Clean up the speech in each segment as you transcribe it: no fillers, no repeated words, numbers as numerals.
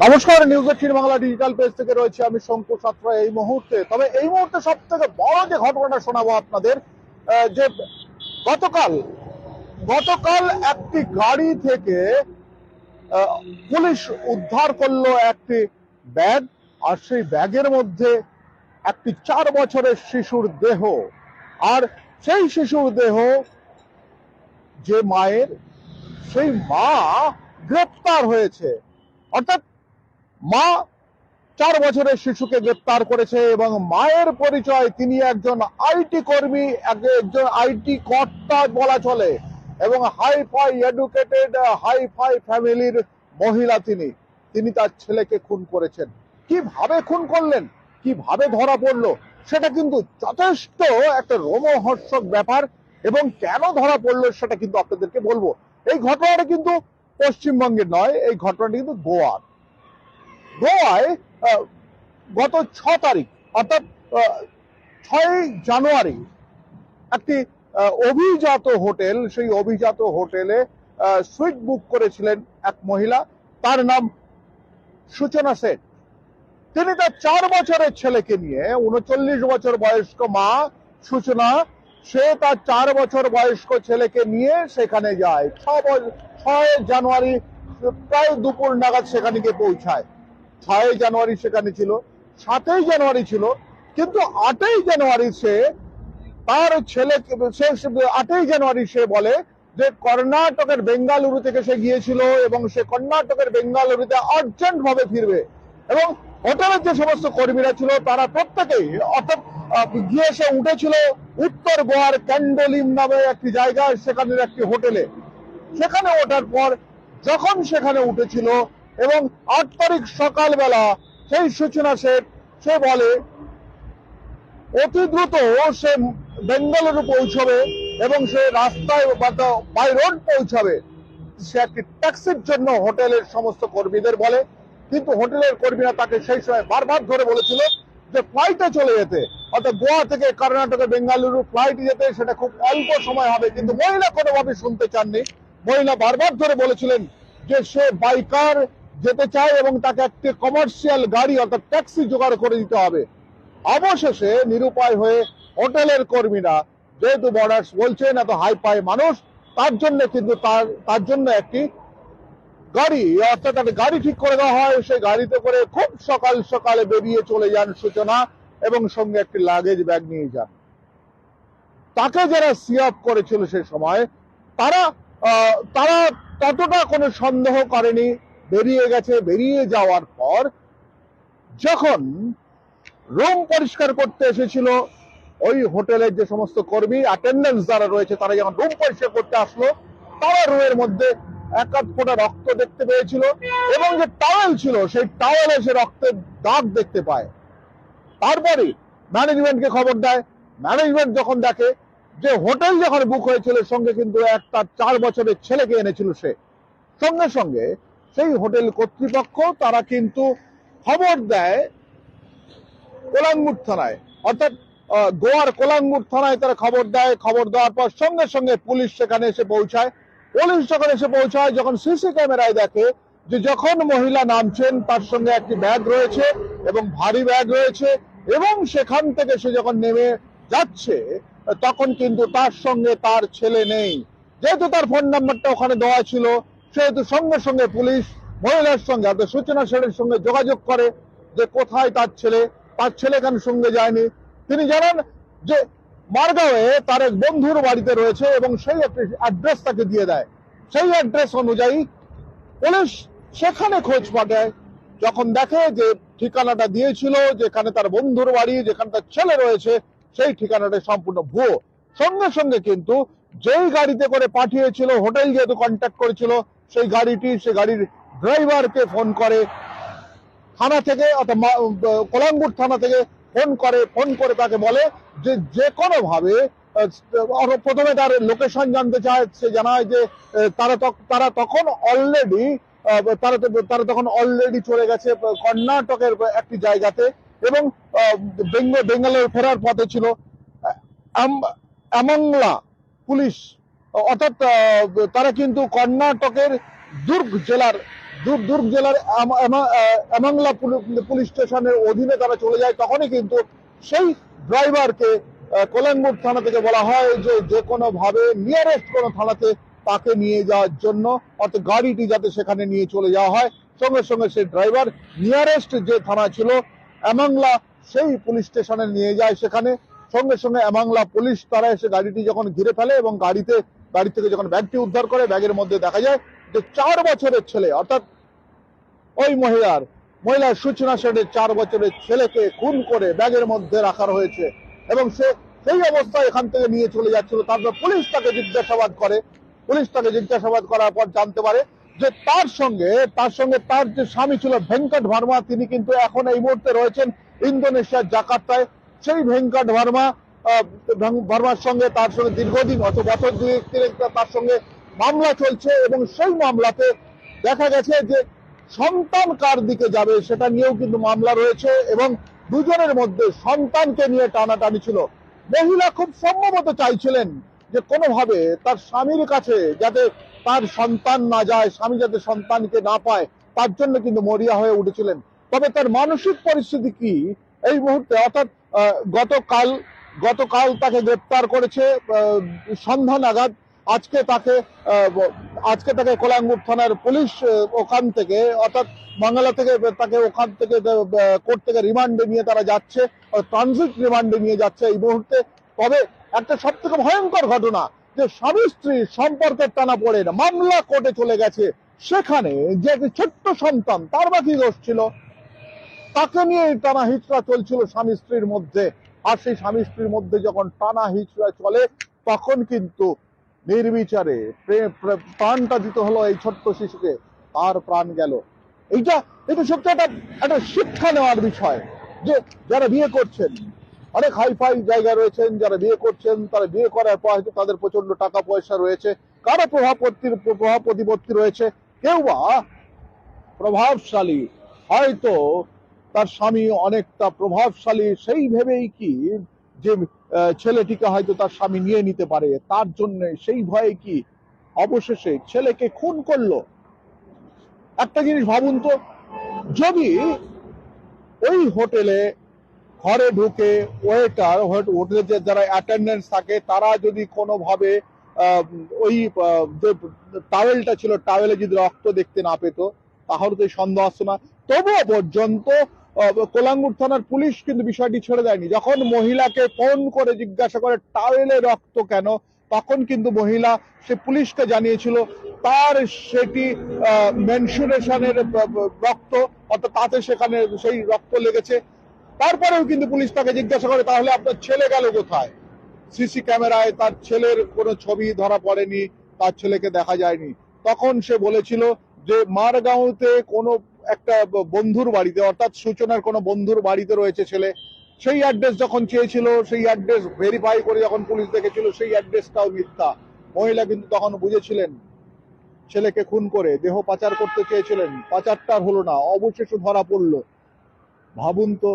নমস্কার, news 18 Bangla digital page থেকে রয়েছে আমি শঙ্কু সাত্রা এই মুহূর্তে। তবে এই মুহূর্তে সব থেকে বড় যে ঘটনাটা শোনাবো আপনাদের, যে গতকাল গতকাল একটি গাড়ি থেকে পুলিশ উদ্ধার করলো একটি ব্যাগ, আর সেই ব্যাগের মধ্যে একটি 4 বছরের শিশুর দেহ। আর সেই শিশুর দেহ যে মায়ের, সেই মা গ্রেপ্তার হয়েছে। অর্থাৎ মা 4 বছরের শিশুকে গ্রেপ্তার করেছে এবং মায়ের পরিচয় তিনি একজন আইটি কর্মী, একজন আইটি কর্তা বলা চলে, এবং হাইফাই এডুকেটেড হাইফাই ফ্যামিলির মহিলা। তিনি তার ছেলেকে খুন করেছেন। কিভাবে খুন করলেন, কিভাবে ধরা পড়লো, সেটা কিন্তু যথেষ্ট একটা রোমহর্ষক ব্যাপার। এবং কেন ধরা পড়লো সেটা কিন্তু আপনাদেরকে বলবো। এই ঘটনাটা কিন্তু পশ্চিমবঙ্গের নয়, এই ঘটনাটা কিন্তু গোয়ায় গত 6 তারিখ, অর্থাৎ 6 জানুয়ারি একটি অভিজাত হোটেল, সেই অভিজাত হোটেলে সুইট বুক করেছিলেন এক মহিলা, তার নাম সূচনা সেট। তিনি তার 4 বছরের ছেলেকে নিয়ে, 39 বছর বয়স্ক মা সূচনা, সে তার 4 বছর বয়স্ক ছেলেকে নিয়ে সেখানে যায়। 6 জানুয়ারি প্রায় দুপুর নাগাদ সেখানে গিয়ে পৌঁছায়। 6 জানুয়ারি সেখানে ছিল, 7 জানুয়ারি ছিল, কিন্তু 8 জানুয়ারি সে তার ছেলেকে, 8 জানুয়ারি সে বলে যে কর্ণাটকের বেঙ্গালুরু থেকে সে গিয়েছিল এবং সে কর্ণাটকের বেঙ্গালুরুতে আর্জেন্ট ভাবে ফিরবে। এবং হোটেলের যে সমস্ত কর্মীরা ছিল তারা প্রত্যেকেই, অর্থাৎ গিয়ে সে উঠেছিল উত্তর গোয়ার ক্যান্ডোলিম নামে একটি জায়গায়, সেখানের একটি হোটেলে। সেখানে ওঠার পর যখন সেখানে উঠেছিল এবং 8 তারিখ সকালবেলা সেই সূচনা সে বলে অতি দ্রুত সে বেঙ্গালুরু পৌঁছবে এবং সে রাস্তায় বাই রোড পৌঁছাবে। সে একটি ট্যাক্সির জন্য হোটেলের সমস্ত কর্মীদের বলে, কিন্তু হোটেলের কর্মীরা তাকে সেই সময় বারবার ধরে বলেছিল যে ফ্লাইটে চলে যেতে, অর্থাৎ গোয়া থেকে কর্ণাটকের বেঙ্গালুরু ফ্লাইটে যেতে, সেটা খুব অল্প সময় হবে। কিন্তু মহিলা কোনোভাবে শুনতে চাননি। মহিলা বারবার ধরে বলেছিলেন যে সে বাইকার যেতে চায় এবং তাকে একটি কমার্শিয়াল গাড়ি অর্থাৎ ট্যাক্সি জোগাড় করে দিতে হবে। অবশেষে নিরুপায় হয়ে হোটেলের কর্মীরা, যেহেতু বর্ডার্স বলছেন এত হাই পাই মানুষ, তার জন্য কিন্তু তার জন্য একটি গাড়ি, অর্থাৎ একটা গাড়ি ঠিক করে দেওয়া হয়। সেই গাড়িতে করে খুব সকাল সকালে বেরিয়ে চলে যান সূচনা এবং সঙ্গে একটি লাগেজ ব্যাগ নিয়ে যান। তাকে যারা সিআপ করেছিল সেই সময়, তারা তারা ততটা কোনো সন্দেহ করেনি। বেরিয়ে গেছে। বেরিয়ে যাওয়ার পর যখন রুম পরিষ্কার করতে এসেছিল ওই হোটেলের যে সমস্ত কর্মী, অ্যাটেন্ডেন্স যারা রয়েছে, তারা যখন রুম পরিষ্কার করতে আসলো, তারা রুমের মধ্যে এক আধ ফোঁটা রক্ত দেখতে পেয়েছিল এবং যে টাওয়েল ছিল সেই টাওয়েলে সে রক্তের দাগ দেখতে পায়। তারপরে ম্যানেজমেন্টকে খবর দেয়। ম্যানেজমেন্ট যখন দেখে যে হোটেল যখন বুক হয়েছিল, সঙ্গে কিন্তু তার 4 বছরের ছেলেকে এনেছিল, সে সঙ্গে সঙ্গে সেই হোটেল কর্তৃপক্ষ তারা কিন্তু খবর দেয় কোলাঙ্গুর থানায়, অর্থাৎ গোয়ার কোলাঙ্গুর থানায় তারা খবর দেয়। খবর দেওয়ার পর সঙ্গে সঙ্গে পুলিশ সেখানে এসে পৌঁছায়। পুলিশ যখন এসে পৌঁছায়, যখন সিসি ক্যামেরায় দেখে যে যখন মহিলা নামছেন তার সঙ্গে একটি ব্যাগ রয়েছে এবং ভারী ব্যাগ রয়েছে, এবং সেখান থেকে সে যখন নেমে যাচ্ছে তখন কিন্তু তার সঙ্গে তার ছেলে নেই। যেহেতু তার ফোন নাম্বারটা ওখানে দেওয়া ছিল, সেহেতু সঙ্গে সঙ্গে পুলিশ মহিলার সঙ্গে, অর্থাৎ সূচনা সেনের সঙ্গে যোগাযোগ করে যে কোথায় তার ছেলে। তার ছেলে কেন সঙ্গে যায়নি। তিনি জানান যে মারগাঁওয়ে তার এক বন্ধুর বাড়িতে রয়েছে এবং সেই একটি অ্যাড্রেস তাকে দিয়ে দেয়। সেই অ্যাড্রেস অনুযায়ী পুলিশ সেখানে খোঁজ পাঠায়। যখন দেখে যে ঠিকানাটা দিয়েছিল, যেখানে তার বন্ধুর বাড়ি, যেখানে তার ছেলে রয়েছে, সেই ঠিকানাটা সম্পূর্ণ ভুয়ো। সঙ্গে সঙ্গে কিন্তু যেই গাড়িতে করে পাঠিয়েছিল, হোটেল যেহেতু কন্ট্যাক্ট করেছিল, সেই গাড়ির ড্রাইভারকে ফোন করে থানা থেকে, অর্থাৎ কোলাঙ্গুর থানা থেকে ফোন করে তাকে বলে যে কোনো ভাবে প্রথমে তার লোকেশন জানতে চায়। সে জানায় যে তারা তখন অলরেডি চলে গেছে কর্ণাটকের একটি জায়গাতে এবং বেঙ্গালুরু ফেরার পথে ছিল। আমংলা পুলিশ, অর্থাৎ তারা কিন্তু কর্ণাটকের দুর্গ জেলার দুর্গ জেলার এমাংলা পুলিশ স্টেশনের অধীনে তারা চলে যায়, তখনই কিন্তু সেই ড্রাইভারকে কল্যাণপুর থানা থেকে বলা হয় যে কোনো ভাবে নিয়ারেস্ট কোনো থানাতে তাকে নিয়ে যাওয়ার জন্য, অর্থাৎ গাড়িটি যাতে সেখানে নিয়ে চলে যাওয়া হয়। সঙ্গে সঙ্গে সেই ড্রাইভার নিয়ারেস্ট যে থানা ছিল এমাংলা, সেই পুলিশ স্টেশনে নিয়ে যায়। সেখানে সঙ্গে সঙ্গে এমাংলা পুলিশ তারা এসে গাড়িটি যখন ঘিরে ফেলে এবং গাড়ি থেকে যখন ব্যাগটি উদ্ধার করে, ব্যাগের মধ্যে দেখা যায় যে 4 বছরের ছেলে, অর্থাৎ ওই মহিলার সূচনা সেনের 4 বছরের ছেলেকে খুন করে ব্যাগের মধ্যে রাখা হয়েছে এবং সে সেই অবস্থায় এখান থেকে নিয়ে চলে যাচ্ছিল। তারপর পুলিশ তাকে জিজ্ঞাসাবাদ করার পর জানতে পারে যে তার সঙ্গে তার যে স্বামী ছিল ভেঙ্কট ভার্মা, তিনি কিন্তু এখন এই মুহূর্তে রয়েছেন ইন্দোনেশিয়ার জাকার্তায়। সেই ভেঙ্কট ভার্মার সঙ্গে তার সঙ্গে দীর্ঘদিন বছর 2-3 তার সঙ্গে মামলা চলছে এবং সেই মামলাতে দেখা গেছে যে সন্তান কার দিকে যাবে সেটা নিয়েও কিন্তু মামলা রয়েছে এবং দুজনের মধ্যে সন্তানকে নিয়ে টানাটানি ছিল। মহিলা খুব সম্ভবত চাইছিলেন যে কোনোভাবে তার স্বামীর কাছে যাতে তার সন্তান না যায়, স্বামী যাতে সন্তানকে না পায়, তার জন্য কিন্তু মরিয়া হয়ে উঠেছিলেন। তবে তার মানসিক পরিস্থিতি কি এই মুহূর্তে, অর্থাৎ গতকাল তাকে গ্রেপ্তার করেছে সন্ধ্যা নাগাদ। আজকে তাকে কল্যাণপুর থানার পুলিশ ওখান থেকে, অর্থাৎ বাংলা থেকে তাকে ওখান থেকে কোর্ট থেকে রিমান্ডে নিয়ে তারা যাচ্ছে, ট্রানজিট রিমান্ডে নিয়ে যাচ্ছে এই মুহূর্তে। তবে একটা সব থেকে ভয়ঙ্কর ঘটনা যে স্বামী স্ত্রী সম্পর্কের টানা পড়ে মামলা কোর্টে চলে গেছে, সেখানে যে ছোট্ট সন্তান, তার বা কি দোষ ছিল, তাকে নিয়ে টানা হিচড়া চলছিল স্বামী স্ত্রীর মধ্যে। আর সেই স্বামী স্ত্রীর মধ্যে যখন টানা হিচড়া চলে, তখন কিন্তু নির্বিচারে প্রাণটা দিতে হলো এই ছোট্ট শিশুকে, তার প্রাণ গেল। এটা সত্যি একটা শিক্ষা নেওয়ার বিষয় যে যারা বিয়ে করছেন, অনেক হাইফাই জায়গায় রয়েছেন, যারা বিয়ে করছেন, তারা বিয়ে করার পর হয়তো তাদের প্রচন্ড টাকা পয়সা রয়েছে, কারো প্রভাব প্রতিপত্তি রয়েছে, কেউ বা প্রভাবশালী, হয়তো তার স্বামী অনেকটা প্রভাবশালী, সেই ভেবেই কি যে ছেলেটিকে হয়তো তার স্বামী নিয়ে নিতে পারে, তার জন্য সেই ভয়ে কি অবশেষে ছেলেকে খুন করলো। একটা জিনিস ভাবুন তো, যদি ওই হোটেলে ঘরে ঢুকে ওয়েটার, হোটেলে যারা অ্যাটেন্ডেন্স থাকে, তারা যদি কোনোভাবে ওই যে টাওয়েলটা ছিল, টাওয়েলে যদি রক্ত দেখতে না পেত, তাহলে তো সন্দেহ আসতো না। তবুও পর্যন্ত কল্যাণপুর থানার পুলিশ কিন্তু বিষয়টি ছেড়ে দেয়নি। যখন মহিলাকে ফোন করে জিজ্ঞাসা করে টাওয়েলে রক্ত কেন, তখন কিন্তু মহিলা সে পুলিশকে জানিয়েছিল তার সেটি মেনসুরেশনের রক্ত, অর্থাৎ তাতে সেখানে সেই রক্ত লেগেছে। তারপরেও কিন্তু পুলিশ তাকে জিজ্ঞাসা করে তাহলে আপনার ছেলে গেল কোথায়? সিসি ক্যামেরায় তার ছেলের কোনো ছবি ধরা পড়েনি, তার ছেলেকে দেখা যায়নি। তখন সে বলেছিল যে মারগাঁওতে কোনো একটা বন্ধুর বাড়িতে, অর্থাৎ সূচনার কোনো বন্ধুর বাড়িতে রয়েছে ছেলে। সেই অ্যাড্রেস যখন চেয়েছিল, সেই অ্যাড্রেস ভেরিফাই করে যখন পুলিশ দেখেছিল সেই অ্যাড্রেসটাও মিথ্যা। মহিলা কিন্তু তখন বুঝেছিলেন ছেলেকে খুন করে দেহ পাচার করতে চেয়েছিলেন, পাচারটা হলো না, অবশেষে ধরা পড়লো। ভাবুন তো,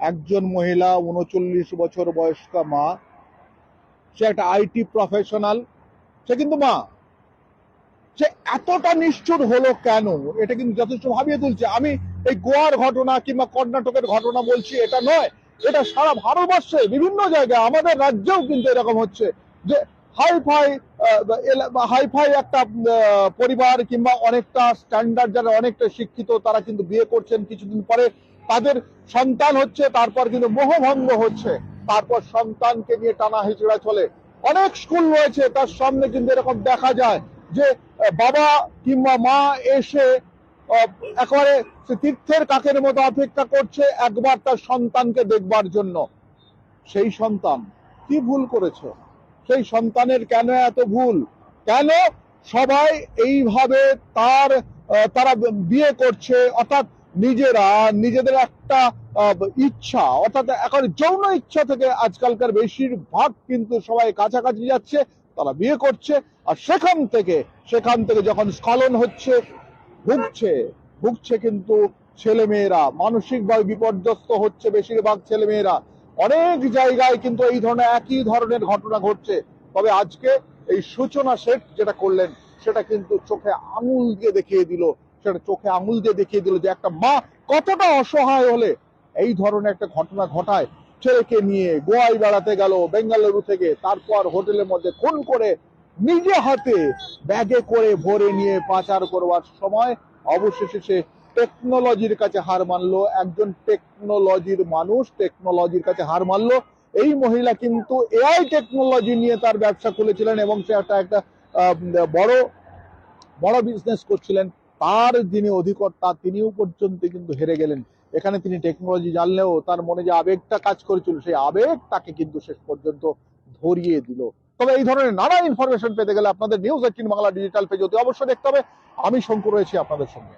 একজন মহিলা 39 বছর বয়স্কা মা, সে একটা আইটি প্রফেশনাল, সে কিন্তু মা, সে এতটা নিষ্ঠুর হলো কেন, এটা কিন্তু যথেষ্ট ভাবিয়ে তুলছে। আমি এই গোয়ার ঘটনা কিংবা কর্ণাটকের ঘটনা বলছি এটা নয়, এটা সারা ভারতবর্ষে বিভিন্ন জায়গায়, আমাদের রাজ্যেও কিন্তু এরকম হচ্ছে যে হাইফাই একটা পরিবার কিংবা অনেকটা স্ট্যান্ডার্ড, যারা অনেকটা শিক্ষিত, তারা কিন্তু বিয়ে করছেন, কিছুদিন পরে তাদের সন্তান হচ্ছে, তারপর কিন্তু মোহভঙ্গ হচ্ছে, তারপর সন্তানকে নিয়ে টানা হিচড়া চলে। অনেক স্কুল রয়েছে তার সামনে কিন্তু এরকম দেখা যায় যে বাবা কিংবা মা এসে একেবারে তীর্থের কাকের মতো অপেক্ষা করছে একবার তার সন্তানকে দেখবার জন্য। সেই সন্তান কি ভুল করেছে? সেই সন্তানের কেন এত ভুল? কেন সবাই এইভাবে তারা বিয়ে করছে, অর্থাৎ নিজেদের একটা ইচ্ছা, অর্থাৎ এখন যৌন ইচ্ছা থেকে আজকালকার বেশিরভাগ কিন্তু সবাই কাছাকাছি যাচ্ছে, তারা বিয়ে করছে, আর সেখান থেকে যখন স্খলন হচ্ছে, ভুগছে কিন্তু ছেলেমেয়েরা, মানসিকভাবে বিপর্যস্ত হচ্ছে বেশিরভাগ ছেলেমেয়েরা। অনেক জায়গায় কিন্তু এই ধরনের একই ধরনের ঘটনা ঘটছে। তবে আজকে এই সূচনা শেঠ যেটা করলেন, সেটা কিন্তু চোখে আঙুল দিয়ে দেখিয়ে দিল সেটা চোখে আঙুল দিয়ে দেখিয়ে দিল যে একটা মা কতটা অসহায় হলে এই ধরনের একটা ঘটনা ঘটায়। ছেলেকে নিয়ে গোয়ায় বেড়াতে গেল বেঙ্গালুরু থেকে, তারপর হোটেলের মধ্যে খুন করে নিজে হাতে ব্যাগে করে ভরে নিয়ে পাচার করবার সময় অবশেষে সে টেকনোলজির কাছে হার মানলো। একজন টেকনোলজির মানুষ টেকনোলজির কাছে হার মানলো। এই মহিলা কিন্তু এআই টেকনোলজি নিয়ে তার ব্যবসা খুলেছিলেন এবং সে একটা বড় বড় বিজনেস করছিলেন। তার যিনি অধিকর্তা তিনিও পর্যন্ত কিন্তু হেরে গেলেন। এখানে তিনি টেকনোলজি জানলেও তার মনে যে আবেগটা কাজ করেছিল সেই আবেগ তাকে কিন্তু শেষ পর্যন্ত ধরিয়ে দিল। তবে এই ধরনের নানা ইনফরমেশন পেতে গেলে আপনাদের নিউজ 18 বাংলা ডিজিটাল পেজ অতি অবশ্যই দেখতে হবে। আমি শঙ্কর রয়েছি আপনাদের সঙ্গে।